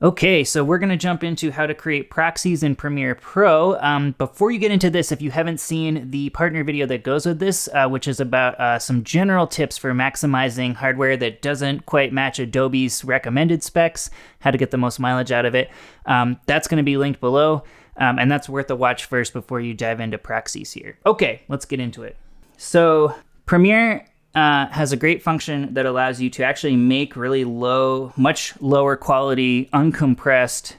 Okay, so we're going to jump into how to create proxies in Premiere Pro. Before you get into this, if you haven't seen the partner video that goes with this, which is about some general tips for maximizing hardware that doesn't quite match Adobe's recommended specs, how to get the most mileage out of it, that's going to be linked below, and that's worth a watch first before you dive into proxies here. Okay, let's get into it. So Premiere has a great function that allows you to actually make really low, much lower quality, uncompressed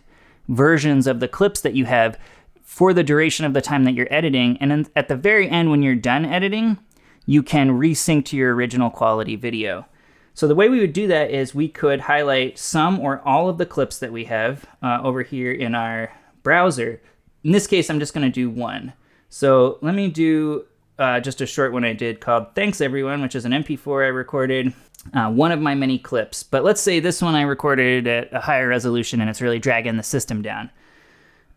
versions of the clips that you have for the duration of the time that you're editing. And then at the very end, when you're done editing, you can resync to your original quality video. So the way we would do that is we could highlight some or all of the clips that we have over here in our browser. In this case, I'm just going to do one. So let me do just a short one I did called Thanks Everyone, which is an MP4 I recorded, one of my many clips. But let's say this one I recorded at a higher resolution and it's really dragging the system down.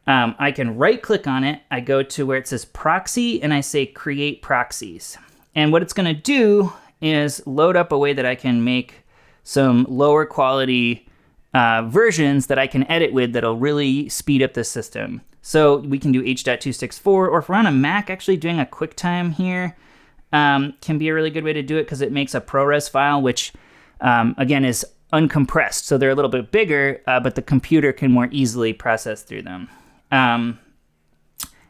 I can right click on it. I go to where it says Proxy and I say Create Proxies. And what it's going to do is load up a way that I can make some lower quality versions that I can edit with that'll really speed up the system. So we can do H.264, or if we're on a Mac, actually doing a QuickTime here can be a really good way to do it because it makes a ProRes file, which again is uncompressed. So they're a little bit bigger, but the computer can more easily process through them. And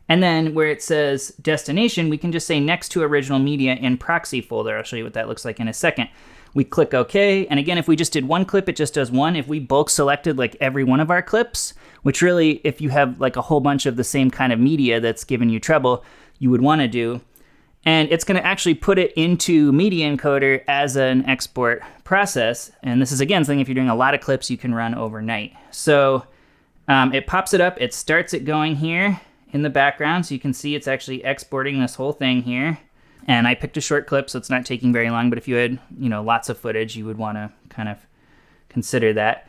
then where it says destination, we can just say next to original media in proxy folder. I'll show you what that looks like in a second. We click OK, and again, if we just did one clip, it just does one. If we bulk selected like every one of our clips, which really, if you have like a whole bunch of the same kind of media that's giving you trouble, you would want to do, and it's going to actually put it into Media Encoder as an export process. And this is, again, something if you're doing a lot of clips, you can run overnight. So it pops it up, it starts it going here in the background, so you can see it's actually exporting this whole thing here. And I picked a short clip, so it's not taking very long, but if you had, lots of footage, you would want to kind of consider that.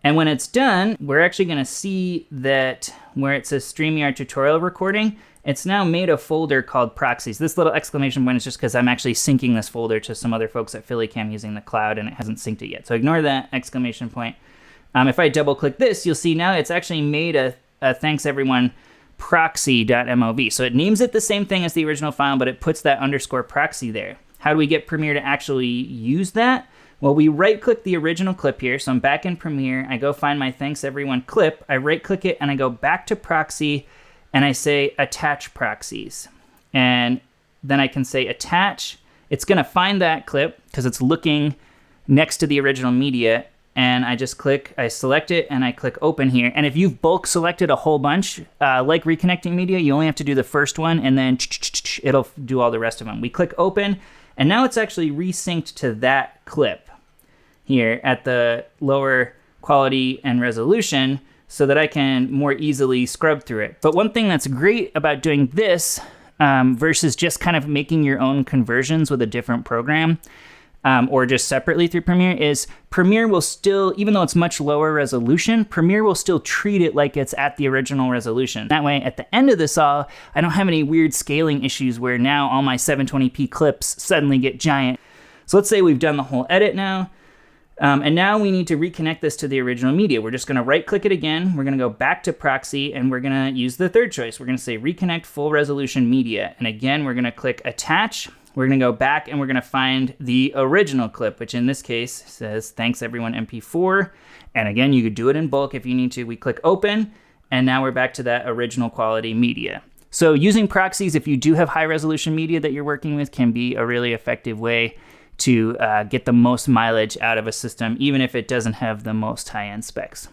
And when it's done, we're actually going to see that where it says StreamYard tutorial recording, it's now made a folder called Proxies. This little exclamation point is just because I'm actually syncing this folder to some other folks at PhillyCAM using the cloud, and it hasn't synced it yet. So ignore that exclamation point. If I double click this, you'll see now it's actually made a Thanks Everyone proxy.mov. So it names it the same thing as the original file, but it puts that underscore proxy there. How do we get Premiere to actually use that? Well, we right click the original clip here. So I'm back in Premiere. I go find my Thanks Everyone clip. I right click it and I go back to proxy and I say attach proxies. And then I can say attach. It's going to find that clip because it's looking next to the original media. And I just click, I select it, and I click open here. And if you've bulk selected a whole bunch, like Reconnecting Media, you only have to do the first one, and then it'll do all the rest of them. We click open, and now it's actually resynced to that clip here at the lower quality and resolution so that I can more easily scrub through it. But one thing that's great about doing this versus just kind of making your own conversions with a different program, or just separately through Premiere, is Premiere will still, even though it's much lower resolution, Premiere will still treat it like it's at the original resolution. That way, at the end of this all, I don't have any weird scaling issues where now all my 720p clips suddenly get giant. So let's say we've done the whole edit now, and now we need to reconnect this to the original media. We're just going to right-click it again. We're going to go back to Proxy, and we're going to use the third choice. We're going to say Reconnect Full Resolution Media. And again, we're going to click Attach. We're going to go back and we're going to find the original clip, which in this case says Thanks Everyone MP4. And again, you could do it in bulk if you need to. We click open, and now we're back to that original quality media. So using proxies, if you do have high resolution media that you're working with, can be a really effective way to get the most mileage out of a system, even if it doesn't have the most high-end specs.